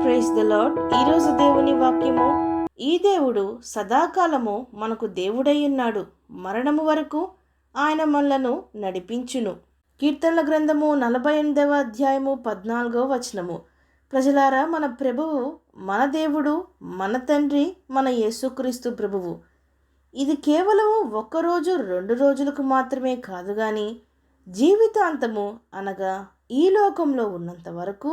Praise the lord. ఈరోజు దేవుని వాక్యము, ఈ దేవుడు సదాకాలము మనకు దేవుడై ఉన్నాడు, మరణము వరకు ఆయన మనలను నడిపించును. కీర్తనల గ్రంథము 48వ అధ్యాయము 14వ వచనము. ప్రజలారా, మన ప్రభువు, మన దేవుడు, మన తండ్రి, మన యేసుక్రీస్తు ప్రభువు. ఇది కేవలం ఒక్కరోజు 2 రోజులకు మాత్రమే కాదు గాని జీవితాంతము, అనగా ఈ లోకంలో ఉన్నంత వరకు,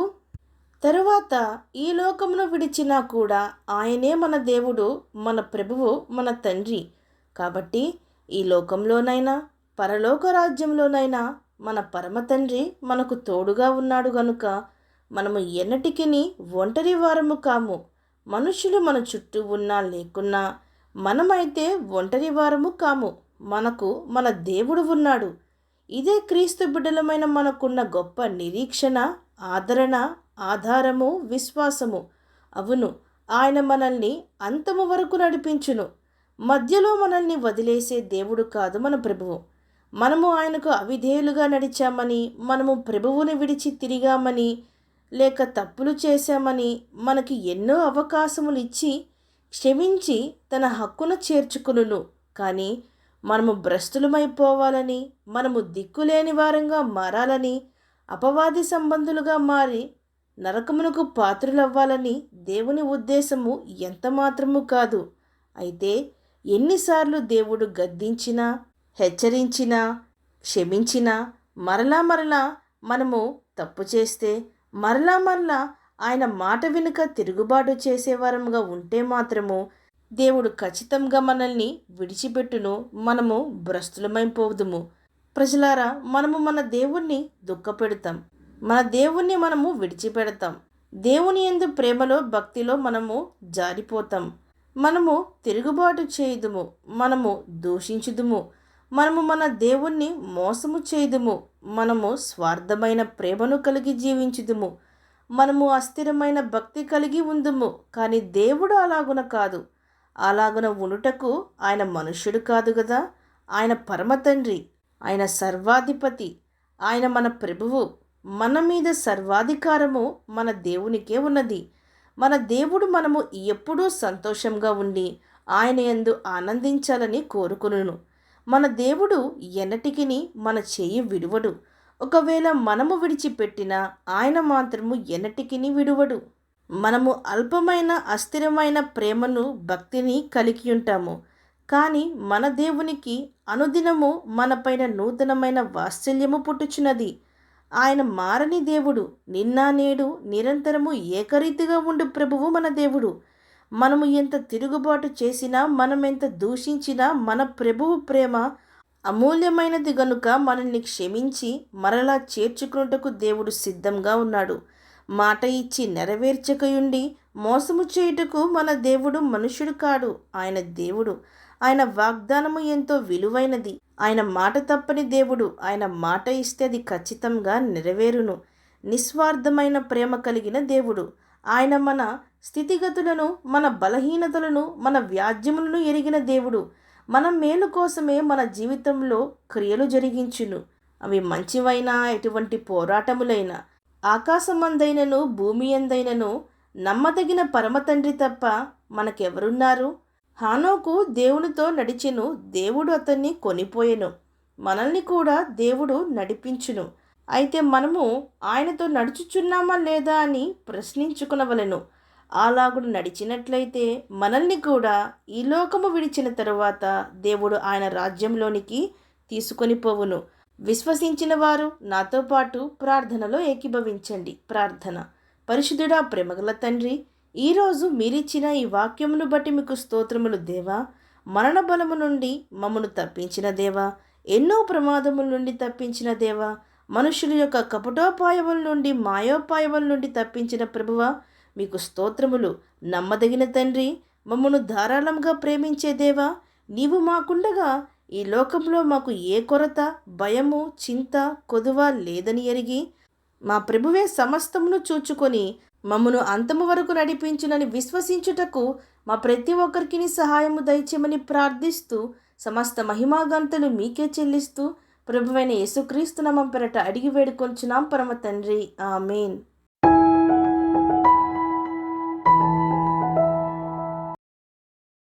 తరువాత ఈ లోకమును విడిచినా కూడా ఆయనే మన దేవుడు, మన ప్రభువు, మన తండ్రి. కాబట్టి ఈ లోకంలోనైనా పరలోక రాజ్యంలోనైనా మన పరమ తండ్రి మనకు తోడుగా ఉన్నాడు గనుక మనము ఎన్నటికీ ఒంటరి వారము కాము. మనుషులు మన చుట్టూ ఉన్నా లేకున్నా మనమైతే ఒంటరి వారము కాము. మనకు మన దేవుడు ఉన్నాడు. ఇదే క్రీస్తు బిడ్డలమైన మనకున్న గొప్ప నిరీక్షణ, ఆదరణ, ఆధారము, విశ్వాసము. అవును, ఆయన మనల్ని అంతము వరకు నడిపించును. మధ్యలో మనల్ని వదిలేసే దేవుడు కాదు మన ప్రభువు. మనము ఆయనకు అవిధేయులుగా నడిచామని, మనము ప్రభువుని విడిచి తిరిగామని, లేక తప్పులు చేశామని మనకి ఎన్నో అవకాశములు ఇచ్చి క్షమించి తన హక్కును చేర్చుకును. కానీ మనము భ్రష్టులమైపోవాలని, మనము దిక్కులేని వారంగా మారాలని, అపవాది సంబంధులుగా మారి నరకమునకు పాత్రులవ్వాలని దేవుని ఉద్దేశము ఎంత మాత్రము కాదు. అయితే ఎన్నిసార్లు దేవుడు గద్దించినా, హెచ్చరించినా, క్షమించినా, మరలా మనము తప్పు చేస్తే మరలా ఆయన మాట వెనుక తిరుగుబాటు చేసేవారముగా ఉంటే మాత్రము దేవుడు ఖచ్చితంగా మనల్ని విడిచిపెట్టును. మనము భ్రష్టులమైపోదుము. ప్రజలారా, మనము మన దేవుణ్ణి దుఃఖపెడతాం. మన దేవుణ్ణి మనము విడిచిపెడతాం. దేవుని యందు ప్రేమలో, భక్తిలో మనము జారిపోతాం. మనము తిరుగుబాటు చేయుదుము, మనము దూషించుదుము, మనము మన దేవుణ్ణి మోసము చేయుదుము, మనము స్వార్థమైన ప్రేమను కలిగి జీవించుదుము, మనము అస్థిరమైన భక్తి కలిగి ఉందుము. కానీ దేవుడు అలాగున కాదు. అలాగున ఉనుటకు ఆయన మనుష్యుడు కాదు కదా. ఆయన పరమ తండ్రి, ఆయన సర్వాధిపతి, ఆయన మన ప్రభువు. మన మీద సర్వాధికారము మన దేవునికే ఉన్నది. మన దేవుడు మనము ఎప్పుడూ సంతోషంగా ఉండి ఆయన యందు ఆనందించాలని కోరుకును. మన దేవుడు ఎన్నటికిని మన చేయి విడువడు. ఒకవేళ మనము విడిచిపెట్టినా ఆయన మాత్రము ఎన్నటికిని విడువడు. మనము అల్పమైన, అస్థిరమైన ప్రేమను, భక్తిని కలిగి ఉంటాము. కానీ మన దేవునికి అనుదినము మనపైన నూతనమైన వాత్సల్యము పుట్టుచున్నది. ఆయన మారని దేవుడు, నిన్న నేడు నిరంతరము ఏకరీతిగా ఉండు ప్రభువు మన దేవుడు. మనము ఎంత తిరుగుబాటు చేసినా, మనమెంత దూషించినా మన ప్రభువు ప్రేమ అమూల్యమైనది గనుక మనల్ని క్షమించి మరలా చేర్చుకున్నటకు దేవుడు సిద్ధంగా ఉన్నాడు. మాట ఇచ్చి నెరవేర్చకయుండి మోసము చేయుటకు మన దేవుడు మనుష్యుడు కాడు. ఆయన దేవుడు. ఆయన వాగ్దానము ఎంతో విలువైనది. ఆయన మాట తప్పని దేవుడు. ఆయన మాట ఇస్తే అది ఖచ్చితంగా నెరవేరును. నిస్వార్థమైన ప్రేమ కలిగిన దేవుడు. ఆయన మన స్థితిగతులను, మన బలహీనతలను, మన వ్యాజ్యములను ఎరిగిన దేవుడు. మన మేలు కోసమే మన జీవితంలో క్రియలు జరిగించును. అవి మంచివైనా, ఎటువంటి పోరాటములైనా. ఆకాశమందైనను భూమి ఎందైనను నమ్మదగిన పరమ తండ్రి తప్ప మనకెవరున్నారు? హానోకు దేవునితో నడిచెను, దేవుడు అతన్ని కొనిపోయెను. మనల్ని కూడా దేవుడు నడిపించును. అయితే మనము ఆయనతో నడుచుచున్నామా లేదా అని ప్రశ్నించుకునవలెను. అలాగుడు నడిచినట్లయితే మనల్ని కూడా ఈ లోకము విడిచిన తరువాత దేవుడు ఆయన రాజ్యంలోనికి తీసుకొని పోవును. విశ్వసించిన వారు నాతో పాటు ప్రార్థనలో ఏకీభవించండి. ప్రార్థన. పరిశుద్ధుడా, ప్రేమగల తండ్రి, ఈరోజు మీరిచ్చిన ఈ వాక్యమును బట్టి మీకు స్తోత్రములు దేవా. మరణ బలము నుండి మమ్మను తప్పించిన దేవా, ఎన్నో ప్రమాదముల నుండి తప్పించిన దేవా, మనుషుల యొక్క కపటోపాయముల నుండి, మాయోపాయముల నుండి తప్పించిన ప్రభువా, మీకు స్తోత్రములు. నమ్మదగిన తండ్రి, మమ్మను ధారాళంగా ప్రేమించే దేవా, నీవు మాకుండగా ఈ లోకంలో మాకు ఏ కొరత, భయము, చింత, కొదువ లేదని ఎరిగి మా ప్రభువే సమస్తమును చూచుకొని మమ్మను అంతము వరకు నడిపించునని విశ్వసించుటకు మా ప్రతి ఒక్కరికి సహాయము దయచేయమని ప్రార్థిస్తూ, సమస్త మహిమాగంతులు మీకే చెల్లిస్తూ ప్రభువైన యేసుక్రీస్తు నామం పేరట అడిగి వేడుకొంచున్నాం పరమ తండ్రి. ఆమేన్.